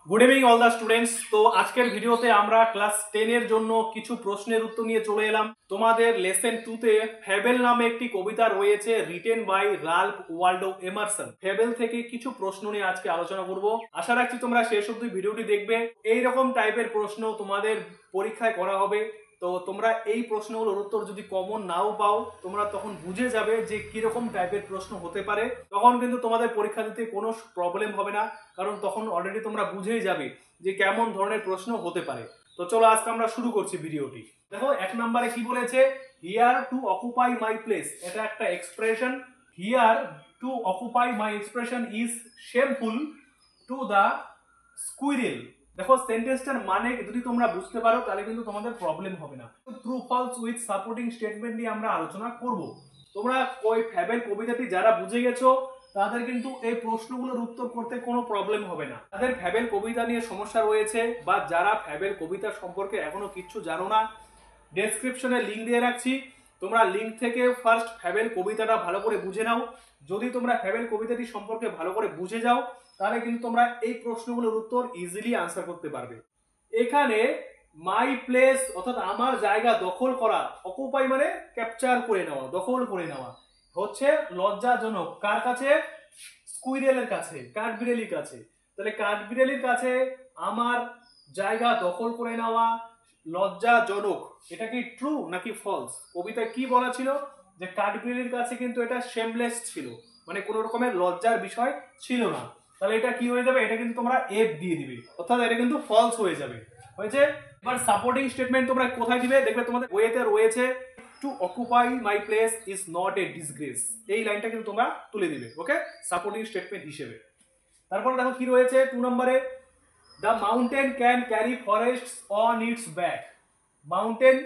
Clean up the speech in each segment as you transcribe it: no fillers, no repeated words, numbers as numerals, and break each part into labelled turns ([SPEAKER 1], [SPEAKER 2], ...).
[SPEAKER 1] Good evening all the students. তো আজকের ভিডিওতে আমরা ক্লাস 10 এর জন্য কিছু প্রশ্নের উত্তর নিয়ে চলে এলাম। তোমাদের লেসন 2 তে ফেবেল নামে একটি কবিতা রয়েছে written by Ralph Waldo Emerson. Fable থেকে কিছু প্রশ্ন নিয়ে আজকে আলোচনা করব। আশা রাখছি তোমরা শেষ অবধি ভিডিওটি দেখবে। এই রকম টাইপের প্রশ্ন তোমাদের পরীক্ষায় করা হবে। তো তোমরা এই প্রশ্নগুলোর উত্তর যদি কমন নাও পাও, তোমরা তখন বুঝে যাবে যে কিরকম টাইপের প্রশ্ন হতে পারে। তখন কিন্তু তোমাদের পরীক্ষা দিতে কোনো প্রবলেম হবে না, কারণ তখন অলরেডি তোমরা বুঝেই যাবে যে কেমন ধরনের প্রশ্ন হতে পারে। তো চলো আজকে আমরা শুরু করছি ভিডিওটি। দেখো এক নম্বরে কি বলেছে, here to occupy my place. এটা একটা expression. Here to occupy my expression is shameful to the squirrel. দেখো সেন্টেন্সটার মানে যদি তোমরা বুঝতে পারো তাহলে কিন্তু তোমাদের প্রবলেম হবে না। True false with supporting statement নিয়ে আমরা আলোচনা করব। তোমরা ওই ফেবেল কবিতাটি যারা বুঝে গেছো তাদের কিন্তু এই প্রশ্নগুলোর উত্তর করতে কোনো প্রবলেম হবে না। তাদের ফেবেল কবিতা নিয়ে সমস্যা রয়েছে বা যারা ফেবেল কবিতা সম্পর্কে এখনো কিচ্ছু জানো না, ডেসক্রিপশনে লিঙ্ক দিয়ে রাখছি, তোমরা লিঙ্ক থেকে ফার্স্ট ফেবেল কবিতাটা ভালো করে বুঝে নাও। যদি তোমরা ফেবেল কবিতাটি সম্পর্কে ভালো করে বুঝে যাও তাহলে কিন্তু তোমরা এই প্রশ্নগুলোর উত্তর ইজিলি আনসার করতে পারবে। এখানে মাই প্লেস অর্থাৎ আমার জায়গা দখল করা, অকুপাই মানে ক্যাপচার করে নেওয়া, দখল করে নেওয়া, হচ্ছে লজ্জাজনক। কার কাছে? স্কুইরেলের কাছে, কাঠবিড়ালির কাছে। তাহলে কাঠবিড়ালির কাছে আমার জায়গা দখল করে নেওয়া লজ্জাজনক। এটা কি ট্রু নাকি ফলস? কবিতায় কি বলা ছিল যে কাঠবিড়ালির কাছে কিন্তু এটা শেমলেস ছিল, মানে কোনো রকমের লজ্জার বিষয় ছিল না। তাহলে এটা কি হয়ে যাবে? এটা কিন্তু তোমরা এফ দিয়ে দিবে, অর্থাৎ এটা কিন্তু ফলস হয়ে যাবে। হয়েছে? এবার সাপোর্টিং স্টেটমেন্ট তোমরা কোথায় দিবে? দেখবে তোমাদের বইতে রয়েছে to occupy my place is not a disgrace. এই লাইনটা কিন্তু তোমরা তুলে দিবে, ওকে, সাপোর্টিং স্টেটমেন্ট হিসেবে। তারপরে দেখো কি রয়েছে 2 নম্বরে, the mountain can carry forest on it's back. Mountain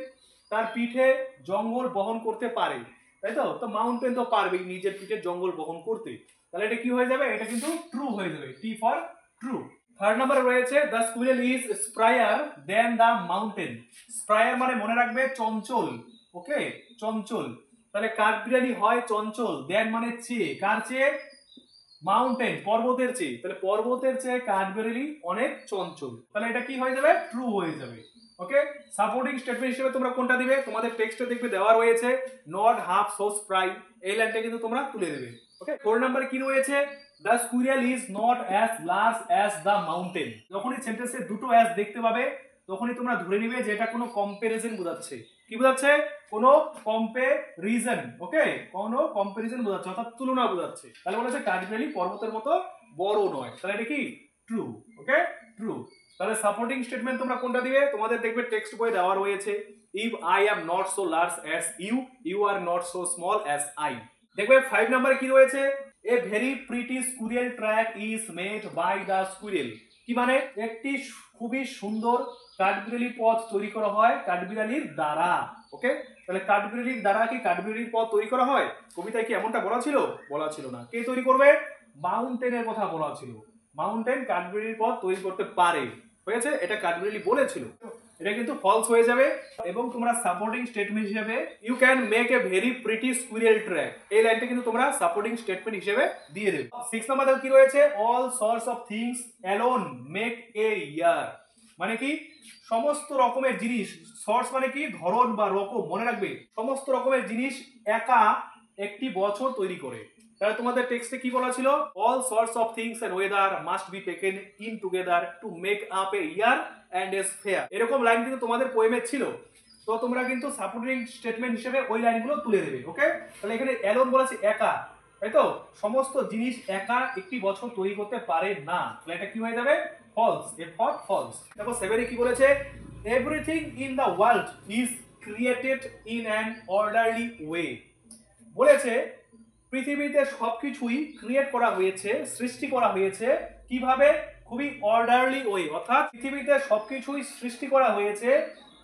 [SPEAKER 1] তার পিঠে জঙ্গল বহন করতে পারে, তাই তো? তো মাউন্টেন তো পারবেই নিজের পিঠে জঙ্গল বহন করতে। তাহলে এটা কি হয়ে যাবে? এটা কিন্তু ট্রু হয়ে যাবে, টি ফর ট্রু। থার্ড নাম্বারে রয়েছে the squirrel is sprier then the mountain. Sprier মানে মনে রাখবে চঞ্চল, ওকে, চঞ্চল। তাহলে কাঠবিড়ালি হয় চঞ্চল, দেন মানে চেয়ে, কার চেয়ে? মাউন্টেন, পর্বতের চেয়ে। তাহলে পর্বতের চেয়ে কাঠবিড়ালি অনেক চঞ্চল। তাহলে এটা কি হয়ে যাবে? ট্রু হয়ে যাবে, ওকে। সাপোর্টিং স্টেটমেন্ট হিসেবে তোমরা কোনটা দিবে? তোমাদের টেক্সটে দেখবে দেওয়া রয়েছে নট হাফ সো স্প্রাই। এই লাইনটা কিন্তু তোমরা তুলে দেবে, ওকে। 4 নম্বরে কি রয়েছে? The squirrel is not as large as the mountain. যখনই সেন্টেন্সে দুটো অ্যাজ দেখতে পাবে তখনই তোমরা ধরে নিবে যে এটা কোনো কম্পারিজন বোঝাচ্ছে। কি বোঝাচ্ছে? কোনো কম্পারিজন, ওকে, কোনো কম্পারিজন বোঝাচ্ছে, অর্থাৎ তুলনা বোঝাচ্ছে। তাহলে বলেছে কাঠবিড়ালি পর্বতের মতো বড় নয়। তাহলে এটা কি? True, okay, true. তাহলে সাপোর্টিং স্টেটমেন্ট তোমরা কোনটা দিবে? তোমাদের দেখবে টেক্সট বই দেওয়া রয়েছে if I am not so large as you, you are not so small as I. দেখবে 5 নম্বরে কি রয়েছে? A very pretty squirrel track is made by the squirrel. কি মানে? একটি খুবই সুন্দর কাঠবিড়ালির পথ তৈরি করা হয় কাঠবিড়ালির দ্বারা, ওকে। তাহলে কাঠবিড়ালির দ্বারা কি কাঠবিড়ালির পথ তৈরি করা হয়? কবিতায় কি এমনটা বলা ছিল? বলা ছিল না। কে তৈরি করবে? মাউন্টেনের কথা বলা ছিল। মাউন্টেন কাঠবিড়ালির পথ তৈরি করতে পারে, হয়েছে, এটা কাঠবিড়ালি বলেছিল। এটা কিন্তু ফলস হয়ে যাবে। এবং তোমরা সাপোর্টিং স্টেটমেন্ট হিসেবে you can make a very pretty squirrel track, এই লাইনটা কিন্তু তোমরা সাপোর্টিং স্টেটমেন্ট হিসেবে দিয়ে দেবে। 6 নম্বরে কি রয়েছে? All sorts of things alone make a year. মানে কি? সমস্ত রকমের জিনিস, সর্টস মানে কি? ধরন বা রকম, মনে রাখবে সমস্ত রকমের জিনিস একা একটি বছর তৈরি করে। তাহলে তোমাদের টেক্সটে কি বলা ছিল? All sorts of things and weather must be taken in together to make up a year and sphere. এরকম লাইন কিন্তু তোমাদের পোয়েমে ছিল। তো তোমরা কিন্তু সাপোর্টিং স্টেটমেন্ট হিসেবে ওই লাইনগুলো তুলে দেবে, ওকে। তাহলে এখানে অ্যালোন বলেছে একা, তাই তো? সমস্ত জিনিস একা একটি বছর তৈরি করতে পারে না। তাহলে এটা কি হয়ে যাবে? False, A for false. দেখো 7 এ কি বলেছে? Everything in the world is created in an orderly way. বলেছে পৃথিবীতে সবকিছুই ক্রিয়েট করা হয়েছে, সৃষ্টি করা হয়েছে কিভাবে? খুবই অর্ডারলি ওয়ে। অর্থাৎ পৃথিবীতে সবকিছুই সৃষ্টি করা হয়েছে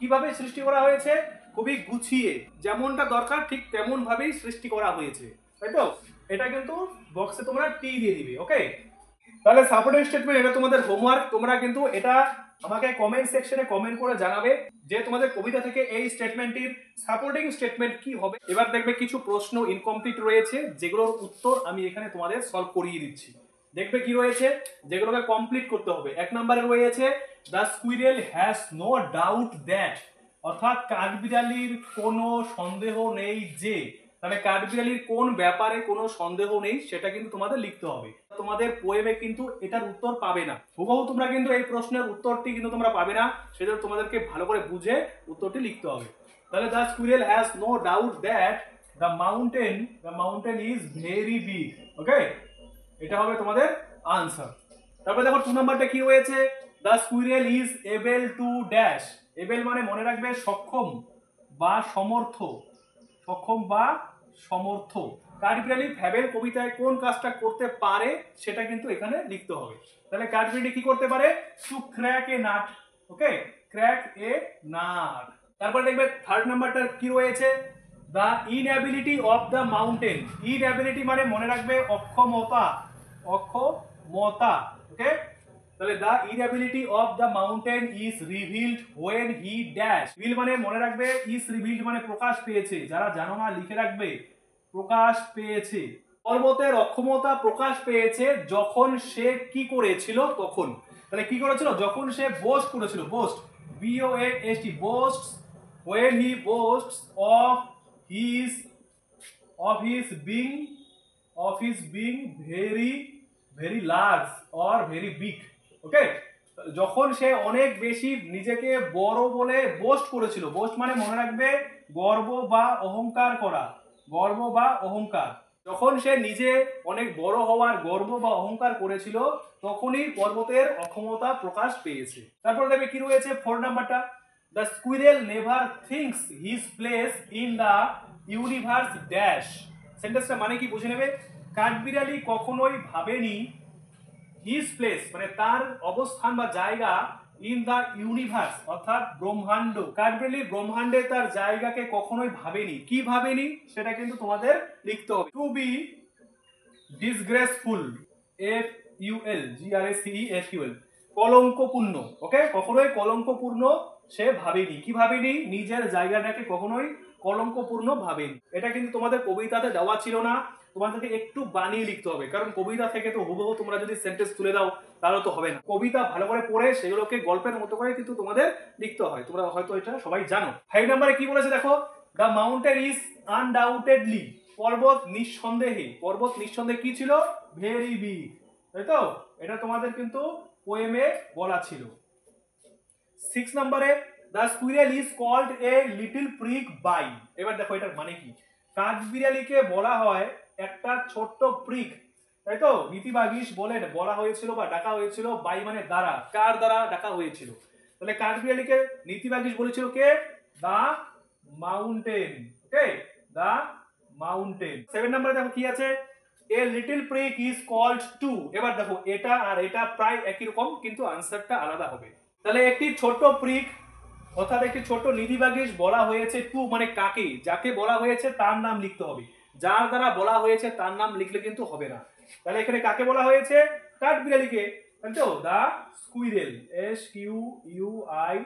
[SPEAKER 1] কিভাবে? সৃষ্টি করা হয়েছে খুবই গুছিয়ে, যেমনটা দরকার ঠিক তেমন ভাবেই সৃষ্টি করা হয়েছে, তাই তো? এটা কিন্তু বক্সে তোমরা টি দিয়ে দিবে, ওকে। তাহলে সাপোর্টিং স্টেটমেন্ট এটা তোমাদের হোমওয়ার্ক। তোমরা কিন্তু এটা আমাকে কমেন্ট সেকশনে কমেন্ট করে জানাবে যে তোমাদের কবিতা থেকে এই স্টেটমেন্টটির সাপোর্টিং স্টেটমেন্ট কি হবে। এবার দেখবে কিছু প্রশ্ন ইনকমপ্লিট রয়েছে যেগুলোর উত্তর আমি এখানে তোমাদের সলভ করিয়ে দিচ্ছি। দেখবে কি রয়েছে, যেগুলোকে কমপ্লিট করতে হবে। 1 নম্বরে রয়েছে the squirrel has no doubt that, অর্থাৎ কাঠবিড়ালির কোনো সন্দেহ নেই যে। তাহলে কাঠবিড়ালির কোন ব্যাপারে কোনো সন্দেহ নেই সেটা কিন্তু তোমাদের লিখতে হবে। তোমাদের পোয়েমে কিন্তু এটার উত্তর পাবে না, হুবহু তোমরা কিন্তু এই প্রশ্নের উত্তরটি কিন্তু তোমরা পাবে না, সেজন্য তোমাদেরকে ভালো করে বুঝে উত্তরটি লিখতে হবে। তাহলে the squirrel has no doubt that the mountain is very big. Okay, এটা হবে তোমাদের আনসার। তারপরে দেখো 2 নাম্বারটা কি রয়েছে, the squirrel is able to dash. Able মানে মনে রাখবে সক্ষম বা সমর্থ, সক্ষম বা সমর্থ। কাঠবিড়ালি ফ্যাবেল কবিতায় কোন কাজটা করতে পারে সেটা কিন্তু এখানে লিখতে হবে। তাহলে কাঠবিড়ালি কি করতে পারে, two crack a nut. Okay, crack a nut. তারপর দেখবে 3rd নাম্বারটা কি রয়েছে, the inability of the mountain. Inability মানে মনে রাখবে অক্ষমতা, অক্ষমতা। ওকে, তাহলে the inability of the mountain is revealed when he dash. Reveal মানে মনে রাখবে, ইজ রিভিলড মানে প্রকাশ পেয়েছে, যারা জানো না লিখে রাখবে, প্রকাশ পেয়েছে। পর্বতের অক্ষমতা প্রকাশ পেয়েছে যখন সে কি করেছিল তখন। তাহলে কি করেছিল, যখন সে বোস্ট করেছিল, boost BOAST, boasts when he boasts of his being very large or very big. ওকে, যখন সে অনেক বেশি নিজেকে বড় বলে বোস্ট করেছিল। বোস্ট মানে মনে রাখবে গর্ব বা অহংকার করা, গর্ব বা অহংকার। যখন সে নিজে অনেক বড় হওয়ার গর্ব বা অহংকার করেছিল তখনই পর্বতের অক্ষমতা প্রকাশ পেয়েছে। তারপর দেখবে কি রয়েছে 4 নাম্বারটা, the squirrel never things his place in the universe dash. সেন্টেন্সটা মানে কি বুঝে নেবে, কাঠবিড়ালি কখনোই ভাবেনি হিজ প্লেস মানে তার অবস্থান বা জায়গা, ইন দ্য ইউনিভার্স অর্থাৎ ব্রহ্মাণ্ড। কাঠবিড়ালি ব্রহ্মাণ্ডে তার জায়গাকে কখনোই ভাবেনি। কি ভাবেনি সেটা কিন্তু তোমাদের লিখতে হবে। টু বি ডিসগ্রেসফুল, FULGRACEFUL, কলঙ্কপূর্ণ। ওকে, কখনোই কলঙ্কপূর্ণ সে ভাবেনি। কি ভাবেনি, নিজের জায়গাটাকে কখনোই কলঙ্কপূর্ণ ভাবেনি। এটা কিন্তু তোমাদের কবিতাতে দেওয়া ছিল না, তোমাদেরকে একটু বানিয়ে লিখতে হবে, কারণ কবিতা থেকে তো হুবহু তোমরা যদি সেন্টেন্স তুলে দাও তাহলে তো হবে না। কবিতা ভালো করে পড়ে সেগুলোকে গল্পের মতো করে কিন্তু তোমাদের লিখতে হয়, তোমরা হয়তো এটা সবাই জানো। 5 নম্বরে কি বলেছে দেখো, দ্য মাউন্টেন ইজ আনডাউটেডলি, পর্বত নিঃসন্দেহে। পর্বত নিঃসন্দেহে কি ছিল, ভেরি বিগ। তাই তো, এটা তোমাদের কিন্তু পোয়েমে বলা ছিল। 6 নম্বরে the squirrel is called a little prig by. এবার দেখো এটার মানে কি, কাঠবিড়ালিকে বলা হয় একটা ছোট্ট প্রিক, তাই তো। নীতিবাগীশ বলে বলা হয়েছিল বা ডাকা হয়েছিল, বাই মানে দ্বারা, কার দ্বারা ডাকা হয়েছিল। তাহলে কাঠবিড়ালিকে নীতিবাগীশ বলেছিল কে, দা মাউন্টেন। ওকে, দা মাউন্টেন। 7 নম্বরে দেখো কি আছে, a little prig is called to. এবার দেখো এটা আর এটা প্রায় একই রকম, কিন্তু আনসারটা আলাদা হবে। তাহলে একটি ছোট প্রিক অর্থাৎ একটি ছোট নিধিবাগীশ বলা হয়েছে টু মানে কাকে, যাকে বলা হয়েছে তার নাম লিখতে হবে, যার দ্বারা বলা হয়েছে তার নাম লিখলে কিন্তু হবে না। তাহলে এখানে কাকে বলা হয়েছে, কাঠবিড়ালিকে, তাই তো, দা স্কুইরেল, SQUIRREL।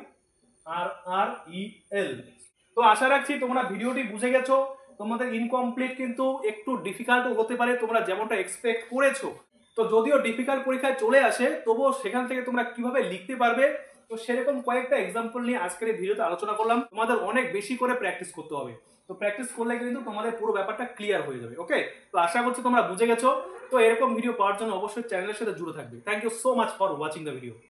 [SPEAKER 1] তো আশা রাখছি তোমরা ভিডিওটি বুঝে গেছো। তোমাদের ইনকমপ্লিট কিন্তু একটু ডিফিকাল্ট হতে পারে, তোমরা যেমনটা এক্সপেক্ট করেছো। তো যদিও ডিফিকাল্ট পরীক্ষায় চলে আসে, তবুও সেখান থেকে তোমরা কিভাবে লিখতে পারবে, তো সেরকম কয়েকটা এক্সাম্পল নিয়ে আজকের এই ভিডিওতে আলোচনা করলাম। তোমাদের অনেক বেশি করে প্র্যাকটিস করতে হবে, তো প্র্যাকটিস করলে কিন্তু তোমাদের পুরো ব্যাপারটা ক্লিয়ার হয়ে যাবে। ওকে, তো আশা করছি তোমরা বুঝে গেছো। তো এরকম ভিডিও পাওয়ার জন্য অবশ্যই চ্যানেলের সাথে জুড়ে থাকবে। Thank you so much for watching the video.